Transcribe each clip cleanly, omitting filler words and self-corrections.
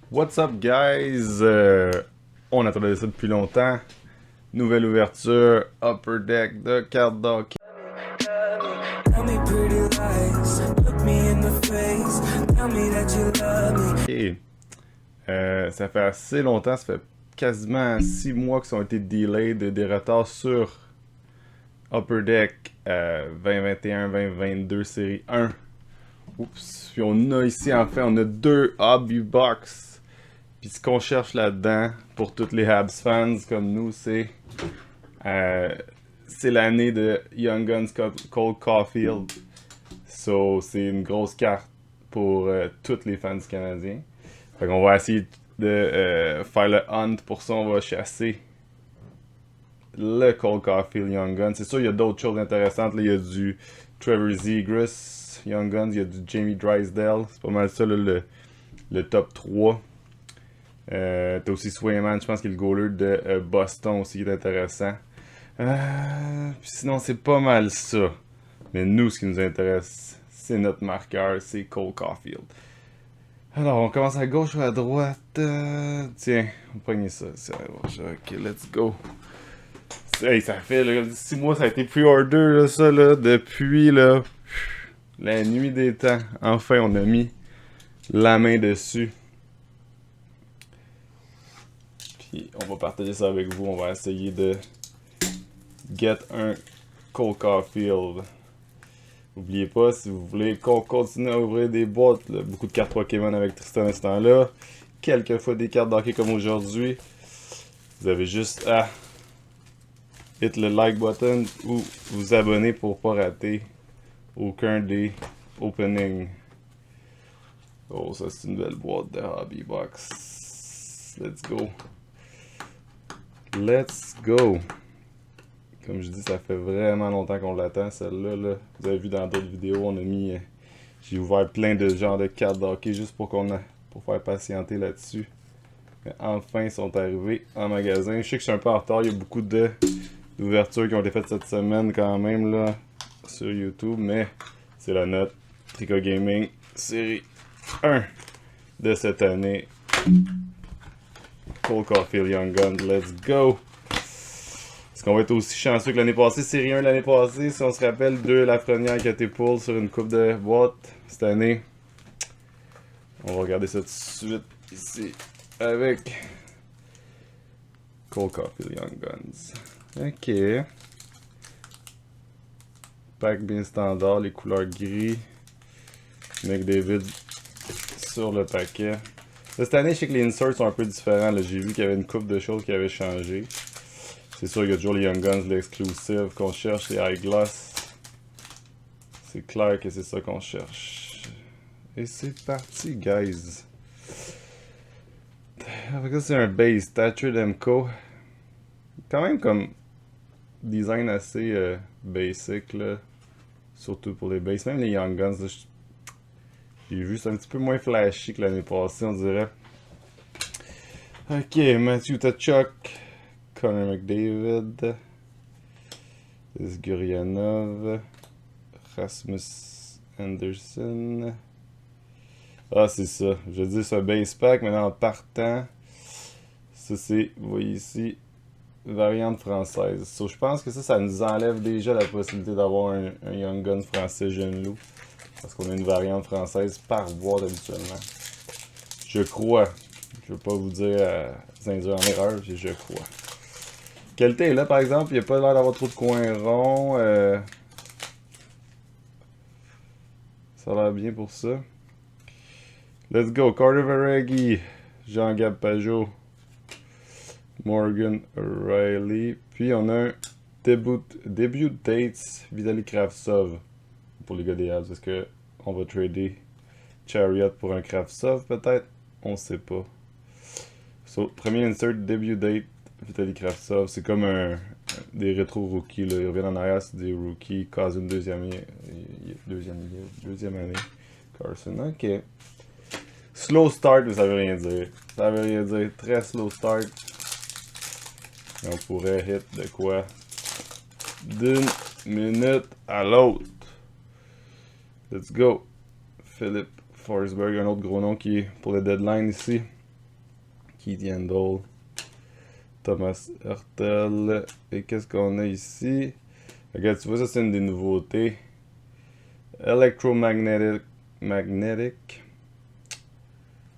What's up, guys? On attendait ça depuis longtemps. Nouvelle ouverture, Upper Deck de carte d'hockey. Tell me pretty lies, look me in the face, tell me that you love me. Ok. Ça fait assez longtemps, ça fait quasiment 6 mois qu'ils ont été delayed, des retards sur Upper Deck 2021-2022 série 1. Oups. Puis on a ici, enfin, on a deux Hobby Box. Puis ce qu'on cherche là-dedans, pour tous les Habs fans comme nous, euh, c'est l'année de Young Guns Cole Caulfield. So, c'est une grosse carte pour tous les fans canadiens. Fait qu'on va essayer de faire le hunt. Pour ça, on va chasser le Cole Caulfield Young Guns. C'est sûr, il y a d'autres choses intéressantes. Là, il y a du Trevor Zegras Young Guns, il y a du Jamie Drysdale. C'est pas mal ça, là, le top 3. T'as aussi Swayman, je pense qu'il est le goaler de Boston aussi, qui est intéressant. Puis sinon, c'est pas mal ça. Mais nous, ce qui nous intéresse, c'est notre marqueur, c'est Cole Caulfield. Alors, on commence à gauche ou à droite? Tiens, on prend ça. Ok, let's go. Hey, ça fait 6 mois, ça a été pre-order, là, ça, là, depuis là, la nuit des temps. Enfin, on a mis la main dessus. Puis, on va partager ça avec vous. On va essayer de get un Cole Caulfield. N'oubliez pas, si vous voulez qu'on continue à ouvrir des boîtes, là, beaucoup de cartes Pokémon avec Tristan à ce temps-là, quelques fois des cartes d'hockey comme aujourd'hui, vous avez juste à hit le like button ou vous abonner pour pas rater aucun des openings. Oh, ça c'est une belle boîte de Hobby Box. Let's go. Let's go. Comme je dis, ça fait vraiment longtemps qu'on l'attend, celle-là. Là. Vous avez vu dans d'autres vidéos, on a mis... j'ai ouvert plein de genres de cartes d'hockey juste pour faire patienter là-dessus. Mais enfin, ils sont arrivés en magasin. Je sais que je suis un peu en retard, il y a beaucoup d'ouvertures qui ont été faites cette semaine quand même là sur YouTube, mais c'est la note. Trico Gaming, série 1 de cette année. Cole Caulfield Young Guns, let's go! Est-ce qu'on va être aussi chanceux que l'année passée? Série 1 l'année passée, si on se rappelle, de la première qui a été pull sur une coupe de boîte. Cette année, on va regarder ça tout de suite ici avec Cole Caulfield Young Guns. Ok. Pack bien standard, les couleurs gris. McDavid sur le paquet. Là, cette année, je sais que les inserts sont un peu différents. J'ai vu qu'il y avait une couple de choses qui avaient changé. C'est sûr qu'il y a toujours les Young Guns, l'exclusive qu'on cherche, les High Gloss. C'est clair que c'est ça qu'on cherche. Et c'est parti, guys. Avec ça, c'est un base, Thatcher Demko. Quand même comme design assez basic, là. Surtout pour les bases. Même les Young Guns, là, j'ai vu, c'est un petit peu moins flashy que l'année passée, on dirait. Ok, Matthew Tkachuk. Connor McDavid, Gurianov, Rasmus Anderson. Ah, c'est ça. Je dis c'est un base pack, mais en partant, ça c'est, vous voyez ici, variante française. So, je pense que ça nous enlève déjà la possibilité d'avoir un Young Gun français jeune loup. Parce qu'on a une variante française par boîte habituellement. Je crois. Je veux pas vous dire induire en erreur, je crois. Qualité est là, par exemple, il n'y a pas l'air d'avoir trop de coins ronds. Ça a l'air bien pour ça. Let's go. Carter Verhaeghe, Jean-Gab Pajot, Morgan Riley. Puis on a un debut dates Vitaly Kravtsov pour les gars des Habs. Est-ce qu'on va trader Chariot pour un Kravtsov peut-être? On sait pas. So, premier insert, debut date. Vitaly Kravtsov, c'est comme des rétro-rookies. Ils reviennent en arrière, c'est des rookies. Cousin deuxième année. Carson, ok. Slow start, mais ça veut rien dire. Ça veut rien dire. Très slow start. Et on pourrait hit de quoi? D'une minute à l'autre. Let's go. Philippe Forsberg, un autre gros nom qui est pour le deadline ici. Keith Yandel, Thomas Hurtel. Et qu'est-ce qu'on a ici? Regarde, tu vois, ça c'est une des nouveautés. Electromagnetic.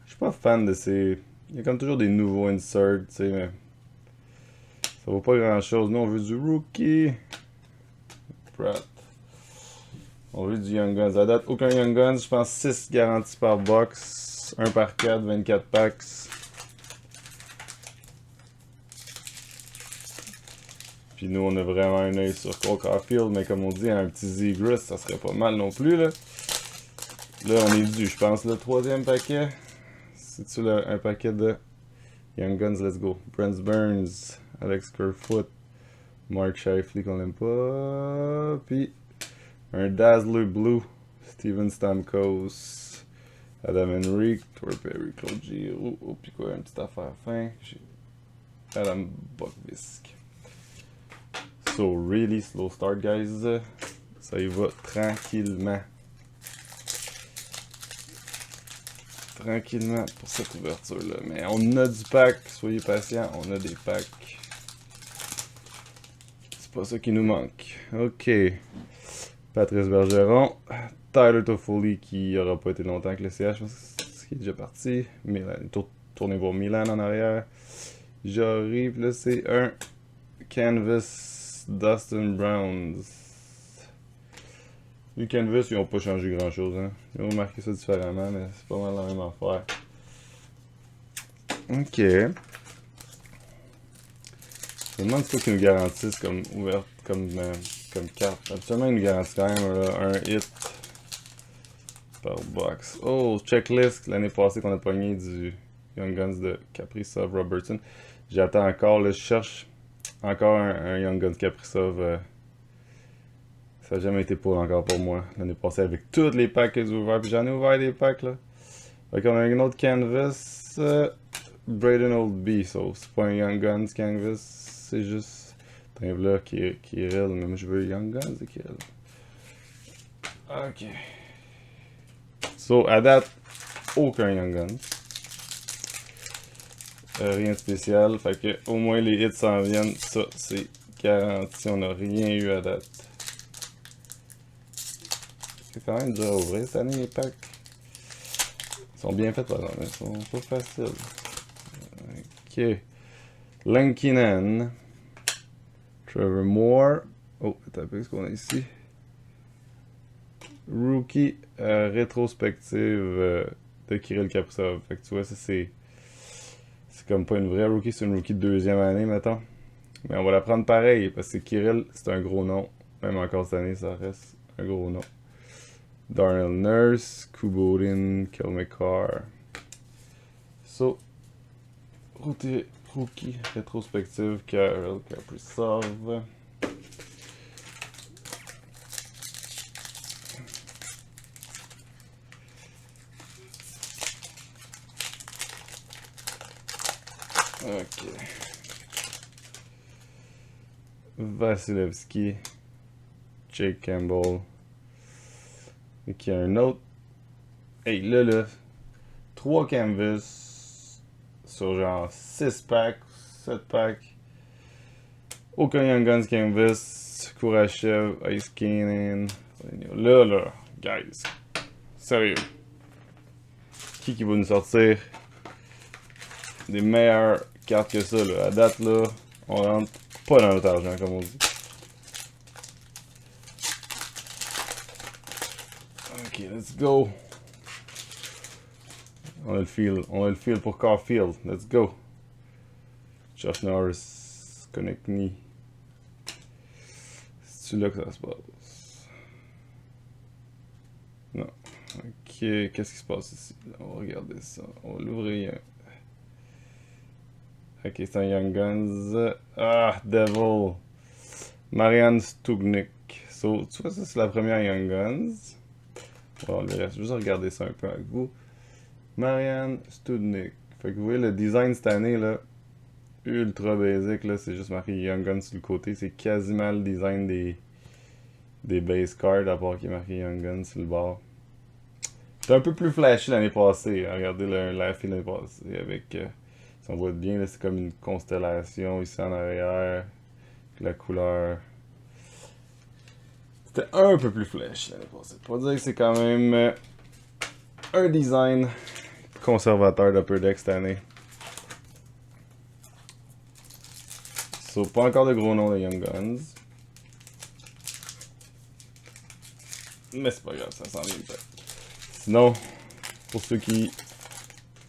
Je suis pas fan de ces. Il y a comme toujours des nouveaux inserts, tu sais, mais. Ça vaut pas grand chose. Nous, on veut du rookie. Pratt. On veut du Young Guns. À date, aucun Young Guns. Je pense 6 garantis par box. 1 par 4, 24 packs. Puis nous, on a vraiment un œil sur Cole Caulfield. Mais comme on dit, un petit Zegras, ça serait pas mal non plus, là. Là, on est dû, je pense, le 3e paquet. C'est-tu un paquet de Young Guns? Let's go. Brent Burns, Alex Kerfoot, Mark Scheifele qu'on aime pas. Puis un Dazzler Blue, Steven Stamkos, Adam Henrique, Torrey Perry, Claude Giroux. Oh, puis quoi, une petite affaire fin. Adam Bokvisk. So, really slow start, guys. Ça y va tranquillement. Tranquillement pour cette ouverture-là. Mais on a du pack, soyez patients, on a des packs. C'est pas ça qui nous manque. Ok. Patrice Bergeron. Tyler Toffoli qui aura pas été longtemps avec le CH, je pense qu'il est déjà parti. Milan, tournez voir Milan en arrière. J'arrive, là c'est un Canvas Dustin Browns. Les Canvas, ils n'ont pas changé grand chose. Hein. Ils ont marqué ça différemment, mais c'est pas mal la même affaire. Ok. Je me demande ce qu'ils nous garantissent comme ouverte, comme carte. Habituellement, ils nous garantissent quand même un hit par box. Oh, checklist l'année passée qu'on a pogné du Young Guns de Kaprizov Robertson. J'attends encore, là, je cherche encore un Young Guns Kaprizov. Ça n'a jamais été pour encore pour moi. L'année passée avec tous les packs que j'ai ouverts. Puis j'en ai ouvert des packs là. Fait qu'on a un autre canvas. Braden Oldby. So, c'est pas un Young Guns canvas. C'est juste. T'as là Kirill. Mais moi je veux Young Guns et Kirill. Ok. So, à date, aucun Young Guns. Rien de spécial. Fait que au moins les hits s'en viennent. Ça, c'est garanti. On n'a rien eu à date. C'est quand même dur à ouvrir cette année les packs. Ils sont bien faits par exemple, mais ils sont pas faciles. Ok. Lankinen. Trevor Moore. Oh, attends un peu ce qu'on a ici. Rookie rétrospective de Kirill Kaprizov. Fait que tu vois, ça c'est. C'est comme pas une vraie rookie, c'est une rookie de 2e année, mettons. Mais on va la prendre pareil, parce que Kirill, c'est un gros nom. Même encore cette année, ça reste un gros nom. Darnell Nurse, Kuborin, Kel McCarr. So, rookie rétrospective, Kirill Kaprizov. Ok. Vasilevski, Jake Campbell. Et qu'il y a un autre. Hey, là. 3 canvas sur genre 6 packs, 7 packs. Aucun Young Guns canvas. Kourachev, Ice Cannon. Là, guys. Sérieux. Qui va nous sortir des meilleures cartes que ça, là? À date, là, on rentre pas dans notre argent, comme on dit. Ok, let's go. On a le feel pour Caulfield. Let's go. Josh Norris, Konechny. C'est là que ça se passe. Non. Ok, qu'est-ce qui se passe ici? On va regarder ça. On va l'ouvrir. Ok, c'est un Young Guns. Ah, Devil. Marian Stugnik. So, tu vois, ça c'est la première Young Guns. Bon, le reste, juste regarder ça un peu avec vous. Marian Studnik. Fait que vous voyez le design cette année là, ultra basic là, c'est juste marqué Young Guns sur le côté. C'est quasiment le design des base cards à part qu'il est marqué Young Guns sur le bord. C'est un peu plus flashy l'année passée. Regardez la file l'année passée avec. On voit bien, là, c'est comme une constellation ici en arrière. La couleur. C'était un peu plus flèche l'année passée. Pour dire que c'est quand même un design conservateur d'Upper Deck cette année. So, pas encore de gros noms de Young Guns. Mais c'est pas grave, ça s'en vient peut-être. Sinon, pour ceux qui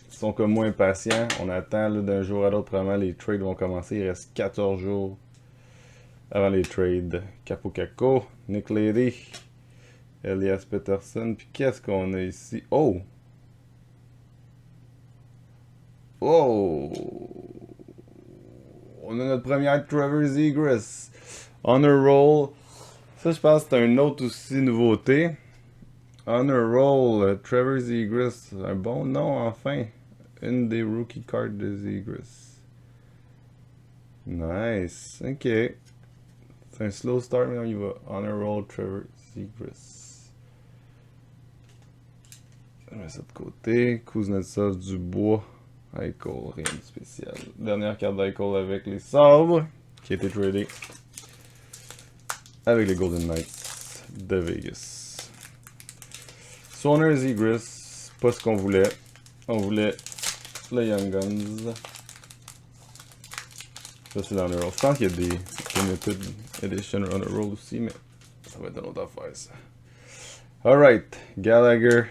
sont comme moi impatients, on attend d'un jour à l'autre, probablement les trades vont commencer. Il reste 14 jours avant les trades. Capo Caco, Nick Lady, Elias Peterson. Puis qu'est-ce qu'on a ici? Oh! Oh! On a notre première Trevor Zegras. Honor Roll. Ça, je pense que c'est un autre aussi nouveauté. Honor Roll, Trevor Zegras. Un bon nom, enfin. Une des rookie cards de Zegras. Nice. Ok. C'est un slow start, mais on y va. Honor Roll, Trevor Zegras. Je mets ça de côté. Kuznetsov, Dubois. Eichel, rien de spécial. Dernière carte d'Eichel avec les sabres, qui a été tradé avec les Golden Knights de Vegas. Sonner Zegras, pas ce qu'on voulait. On voulait le Young Guns. Ça c'est dans le roll. Je pense qu'il y a des limited edition on the roll aussi, mais ça va être une autre affaire ça. Alright, Gallagher,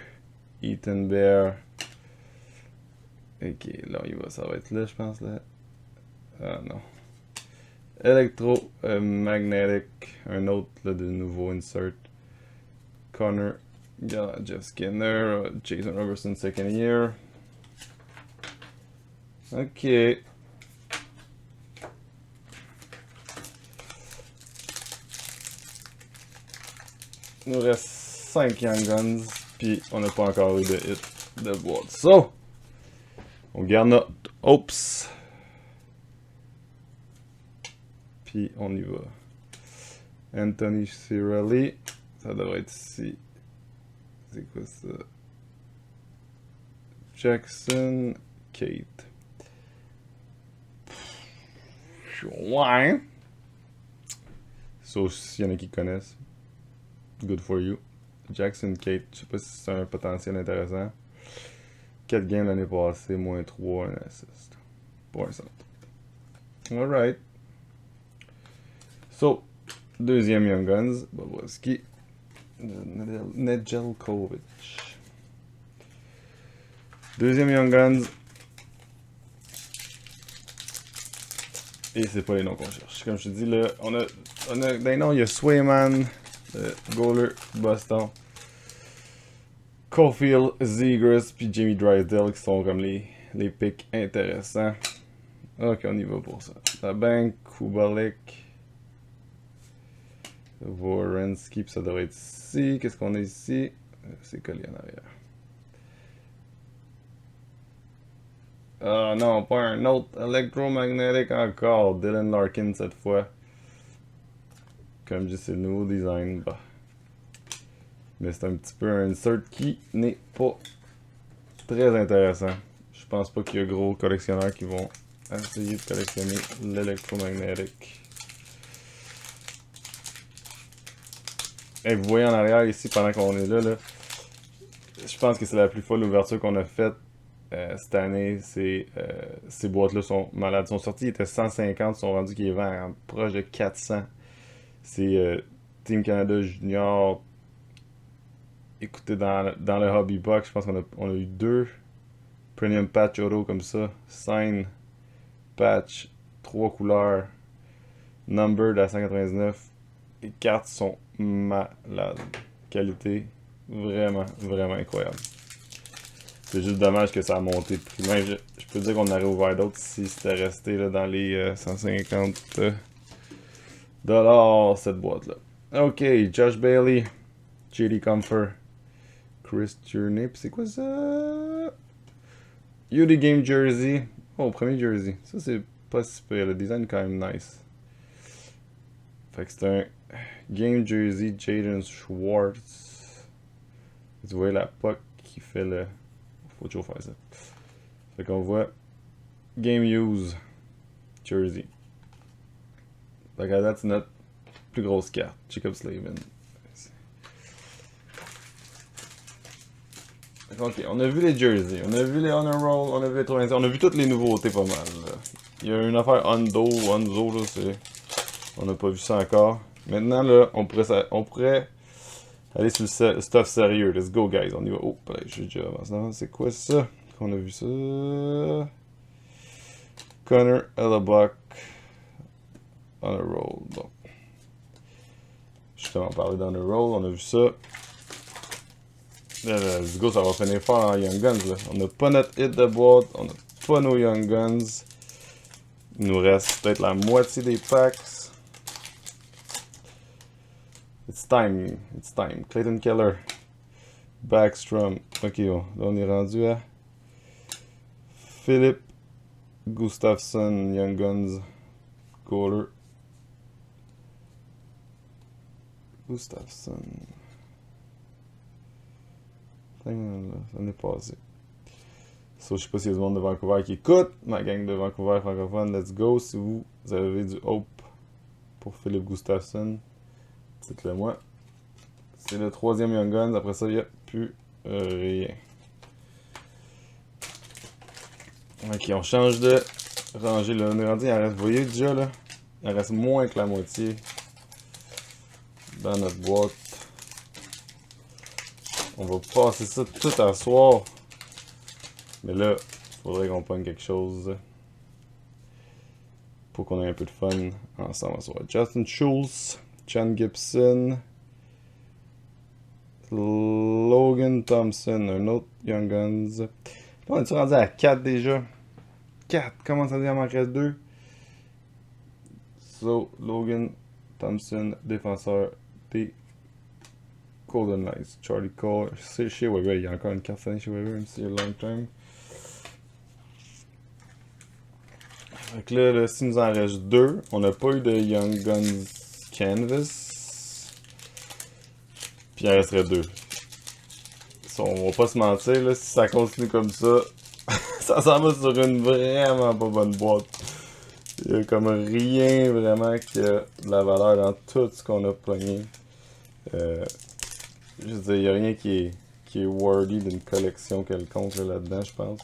Ethan Bear. Ok, là il va, ça va être là, je pense, là. Ah non. Electromagnetic, un autre là, de nouveau insert. Connor, Jeff Skinner, Jason Robertson, second year. Ok. Il nous reste 5 Young Guns, puis on n'a pas encore eu de hit de boîte. So! On garde notre Hopes. Puis on y va. Anthony Cirelli. Ça devrait être ici. C'est quoi ça? Jackson Kate. Ouais. Sauf s'il y en a qui connaissent. Good for you. Jackson Kate. Je sais pas si c'est un potentiel intéressant. 4 games l'année passée, moins 3, un assist. Pour un centre. Alright. So, deuxième Young Guns, Bobrovski, Nedeljkovic. Deuxième Young Guns. Et c'est pas les noms qu'on cherche. Comme je te dis, là, on a des noms, il y a Swayman, Goaler, Boston. Caulfield, Zegras puis Jamie Drysdale qui sont comme les picks intéressants. Ok, on y va pour ça. La banque, Kubalik, Vorensky, puis ça devrait être ici. Qu'est-ce qu'on a ici? C'est collé en arrière. Ah non, pas un autre Electromagnetic encore. Dylan Larkin cette fois. Comme je dis, c'est le nouveau design. Bah. Mais c'est un petit peu un insert qui n'est pas très intéressant. Je pense pas qu'il y a gros collectionneurs qui vont essayer de collectionner l'électromagnétique. Et vous voyez en arrière ici, pendant qu'on est là, je pense que c'est la plus folle ouverture qu'on a faite cette année. Ces boîtes-là sont malades. Ils sont sortis, ils étaient 150, ils sont rendus qu'ils vendent proche de 400. C'est Team Canada Junior. Écoutez, dans le Hobby Box, je pense qu'on a eu 2 Premium Patch Auto comme ça. Sign, Patch, 3 couleurs, Numbered à 199. Les cartes sont malades. Qualité vraiment, vraiment incroyable. C'est juste dommage que ça a monté de prix. Même, je peux dire qu'on aurait ouvert d'autres si c'était resté là, dans les 150 $ cette boîte-là. Ok, Josh Bailey, JD Comfort. Chris Journey, pis c'est quoi ça? UD Game Jersey. Oh, premier jersey. Ça, c'est pas si pire. Le design est quand même nice. Fait que c'est un Game Jersey Jaden Schwartz. Tu vois la puck qui fait le... Faut toujours faire ça. Fait qu'on voit Game Use Jersey. Fait que date, c'est notre plus grosse carte. Jacob Slavin. Ok, on a vu les jerseys, on a vu les honor roll, on a vu les 3 on a vu toutes les nouveautés pas mal. Là. Il y a une affaire Onzo, là, c'est... On n'a pas vu ça encore. Maintenant, là, on pourrait aller sur le stuff sérieux. Let's go, guys. On y va. Oh, j'ai déjà avancé. C'est quoi ça? On a vu ça. Connor Hellebuck. Honor roll. Bon. Justement, parler d'honor roll, on a vu ça. Let's go, ça va finir fort en Young Guns. Là. On n'a pas notre hit de boîte, on n'a pas nos Young Guns. Il nous reste peut-être la moitié des packs. It's time. Clayton Keller. Backstrom. Ok, bon. Là on est rendu à Philip Gustafsson, Young Guns, Goaler. Gustafsson. Ça en est passé. So, je sais pas s'il y a du monde de Vancouver qui écoute. Ma gang de Vancouver francophone, let's go. Si vous avez du hope pour Philip Gustafsson, dites-le moi. C'est le 3e Young Guns. Après ça, il n'y a plus rien. Ok, on change de rangée. Là. On est rendu, il en reste, vous voyez déjà là, il en reste moins que la moitié dans notre boîte. On va passer ça tout à soir. Mais là, il faudrait qu'on pogne quelque chose pour qu'on ait un peu de fun ensemble à soir. Justin Schultz, Chan Gibson, Logan Thompson, un autre Young Guns. Là, on est rendu à 4 déjà. 4, comment ça dit, il en manquerait 2. So, Logan Thompson, défenseur des Golden Knights. Charlie Cole, c'est chez Weber, il y a encore une carte signée chez Weber, même si c'est long term. Fait que là, s'il nous en reste 2, on n'a pas eu de Young Guns Canvas. Puis il en resterait 2. On va pas se mentir, là, si ça continue comme ça, ça s'en va sur une vraiment pas bonne boîte. Il y a comme rien vraiment qui a de la valeur dans tout ce qu'on a pogné. Je veux dire, il n'y a rien qui est worthy d'une collection quelconque là-dedans, je pense.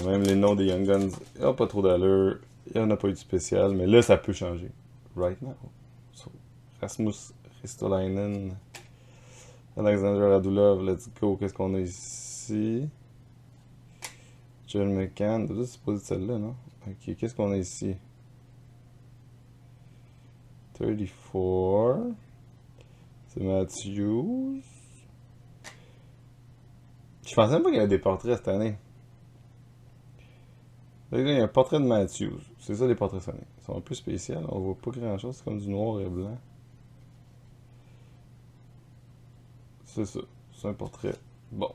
Même les noms des Young Guns, il n'y a pas trop d'allure. Il n'y en a pas eu de spécial, mais là, ça peut changer. Right now. So, Rasmus Ristolainen, Alexander Radulov, let's go. Qu'est-ce qu'on a ici? John McCann. C'est pas celle-là, non? Ok, qu'est-ce qu'on a ici? 34. C'est Matthews. Je pensais même pas qu'il y avait des portraits cette année. Là, il y a un portrait de Matthews. C'est ça les portraits cette année. Ils sont un peu spéciaux. On voit pas grand chose. C'est comme du noir et blanc. C'est ça. C'est un portrait. Bon.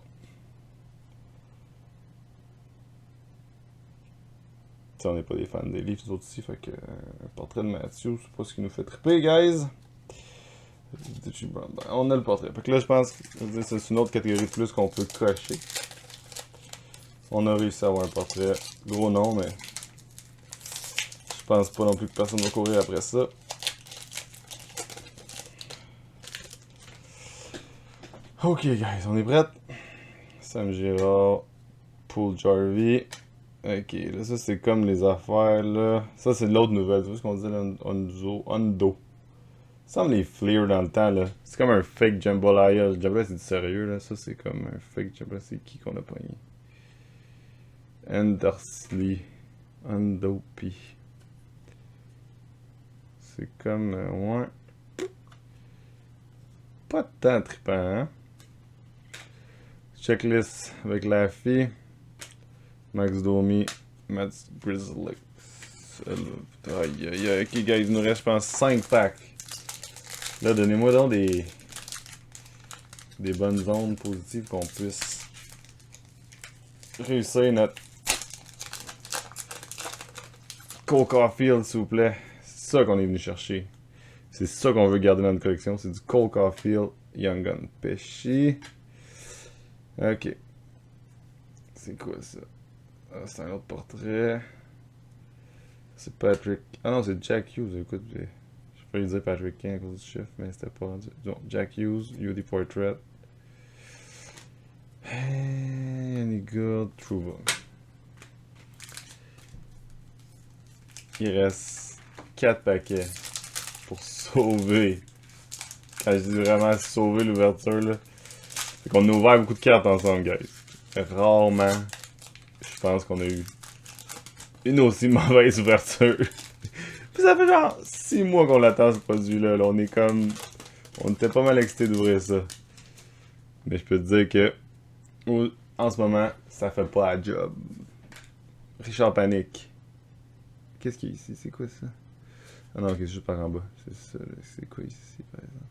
T'sais, on n'est pas des fans des livres, nous autres ici. Fait que un portrait de Matthews, c'est pas ce qui nous fait triper, guys. On a le portrait. Fait que là, je pense que c'est une autre catégorie de plus qu'on peut cocher. On a réussi à avoir un portrait. Gros nom, mais je pense pas non plus que personne va courir après ça. Ok, guys, on est prêts? Sam Girard, Paul Jarvie. Ok, là, ça c'est comme les affaires, là. Ça c'est de l'autre nouvelle. Tu vois ce qu'on disait, Hondo. Ça semble les Fleer dans le temps, là. C'est comme un fake Jambalaya. Jambalaya, c'est du sérieux, là. Ça, c'est comme un fake Jambalaya. C'est qui qu'on a pogné? Andersley. Andopi. C'est comme... ouais. Pas tant trippant, hein? Checklist avec la fille. Max Domi. Mats Grizzly. Aïe, aïe, aïe. Ok, guys, il nous reste, je pense, 5 packs. Là, donnez-moi donc des bonnes ondes positives qu'on puisse réussir notre Cole Caulfield, s'il vous plaît. C'est ça qu'on est venu chercher. C'est ça qu'on veut garder dans notre collection. C'est du Cole Caulfield Young Gun Pesci. Ok. C'est quoi ça? C'est un autre portrait. C'est Patrick. Ah non, c'est Jack Hughes. Écoute, j'ai failli dire Patrick King à cause du chiffre, mais c'était pas rendu. Donc, Jack Hughes, UD Portrait. Any good Trouba. Il reste 4 paquets pour sauver. Quand je dis vraiment sauver l'ouverture, là, c'est qu'on a ouvert beaucoup de cartes ensemble, guys. Rarement, je pense qu'on a eu une aussi mauvaise ouverture. Puis ça fait genre 6 mois qu'on l'attend ce produit-là. Là. On est comme. On était pas mal excités d'ouvrir ça. Mais je peux te dire que en ce moment, ça fait pas la job. Richard Panique. Qu'est-ce qu'il y a ici? C'est quoi ça? Ah non, ok, c'est juste par en bas. C'est ça, là. C'est quoi ici, par exemple?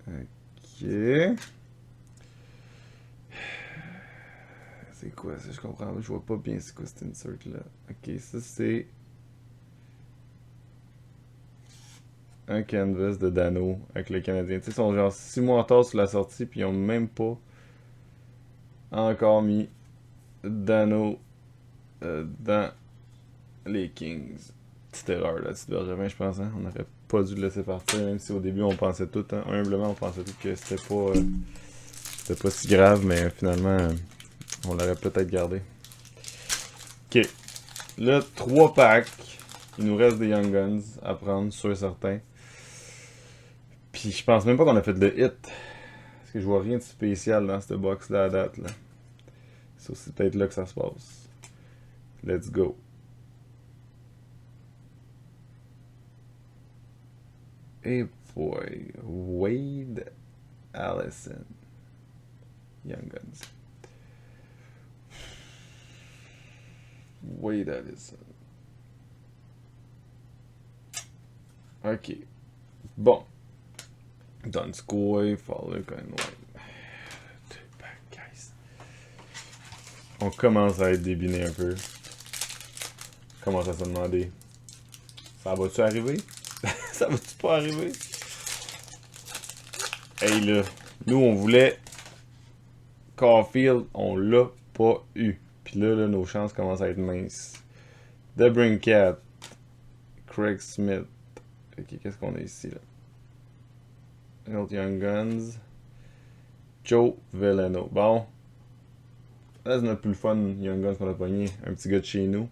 Ok. C'est quoi ça? Je comprends. Je vois pas bien c'est quoi cet insert là. Ok, ça c'est un canvas de Dano avec le Canadien. Tu sais, ils sont genre 6 mois en retard sur la sortie, puis ils ont même pas encore mis Dano dans les Kings. Petite erreur là, petite Bergevin, je pense. Hein? On aurait pas dû le laisser partir, même si au début on pensait tout, hein, humblement on pensait tout que c'était pas si grave, mais finalement on l'aurait peut-être gardé. Ok. Là, 3 packs. Il nous reste des Young Guns à prendre, sûr et certain. Puis je pense même pas qu'on a fait de hit. Parce que je vois rien de spécial dans cette box-là à date. Là. Ça, c'est peut-être là que ça se passe. Let's go. Hey boy. Wade Allison. Young Guns. Wade Allison. Ok. Bon. Donskoy, Fowler, Conway. Guys. On commence à être débiné un peu. On commence à se demander. Ça va-tu arriver? Ça va-tu pas arriver? Hey là. Nous on voulait Caulfield, on l'a pas eu. Puis là, nos chances commencent à être minces. Debrincat. Craig Smith. Ok, qu'est-ce qu'on a ici là? Un autre Young Guns. Joe Veleno. Bon. Là, c'est notre plus fun Young Guns qu'on a pogné. Un petit gars de chez nous.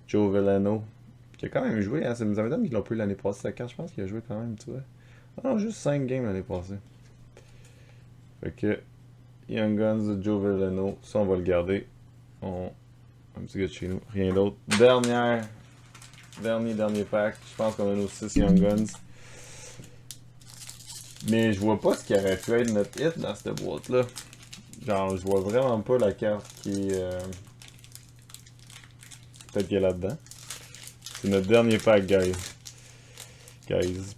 Joe Veleno. Qui a quand même joué. Hein? Ça m'étonne qu'ils l'ont pris l'année passée. Sa carte, je pense qu'il a joué quand même, tu vois. Ah non, juste 5 games l'année passée. Fait que. Young Guns de Joe Veleno. Ça, on va le garder. Un petit gars de chez nous. Rien d'autre. Dernier pack. Je pense qu'on a nos 6 Young Guns. Mais je vois pas ce qui aurait pu être notre hit dans cette boîte-là. Genre, je vois vraiment pas la carte qui est... peut-être qu'elle est là-dedans. C'est notre dernier pack, guys.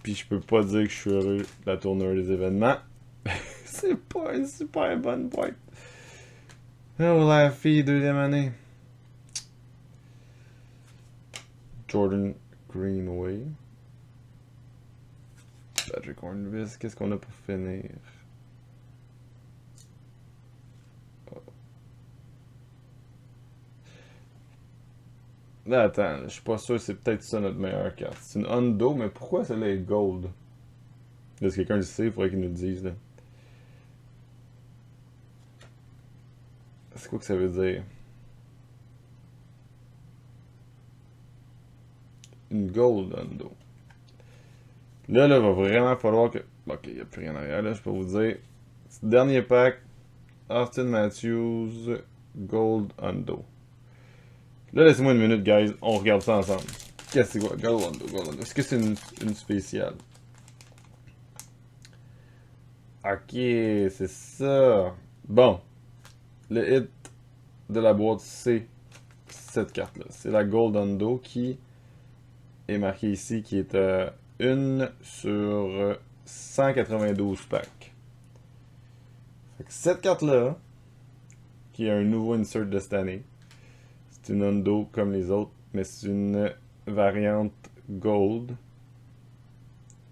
Puis je peux pas dire que je suis heureux de la tournure des événements. C'est pas une super bonne boîte. Oh, la fille, deuxième année. Jordan Greenway. Patrick Hornvis, qu'est-ce qu'on a pour finir? Là, attends, je suis pas sûr, c'est peut-être ça notre meilleure carte. C'est une Hundo, mais pourquoi celle-là est gold? Là, si quelqu'un le sait, il faudrait qu'il nous le dise. Là. C'est quoi que ça veut dire? Une gold Hundo. Là, il va vraiment falloir que... Ok, il n'y a plus rien derrière, là, je peux vous dire. Dernier pack, Austin Matthews, Gold Hundo. Là, laissez-moi une minute, guys, on regarde ça ensemble. Qu'est-ce que c'est quoi? Gold Hundo. Est-ce que c'est une spéciale? Ok, c'est ça. Bon. Le hit de la boîte, c'est cette carte-là. C'est la Gold Hundo qui est marquée ici, qui est 1 sur 192 packs. Fait que cette carte-là, qui est un nouveau insert de cette année, c'est une Hundo comme les autres, mais c'est une variante Gold.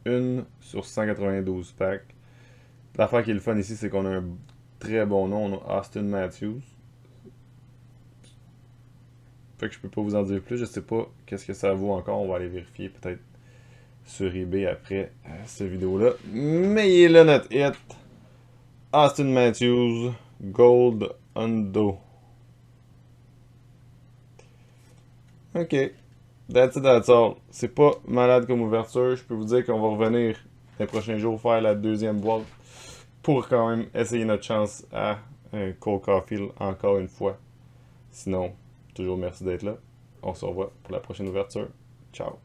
1 sur 192 packs. L'affaire qui est le fun ici, c'est qu'on a un très bon nom, on a Austin Matthews. Fait que je peux pas vous en dire plus. Je sais pas qu'est-ce que ça vaut encore. On va aller vérifier peut-être sur eBay après cette vidéo-là. Mais il est là notre hit. Austin Matthews, Gold Hundo. Ok. That's it, that's all. C'est pas malade comme ouverture. Je peux vous dire qu'on va revenir les prochains jours faire la deuxième boîte pour quand même essayer notre chance à un Cole Caulfield encore une fois. Sinon, toujours merci d'être là. On se revoit pour la prochaine ouverture. Ciao.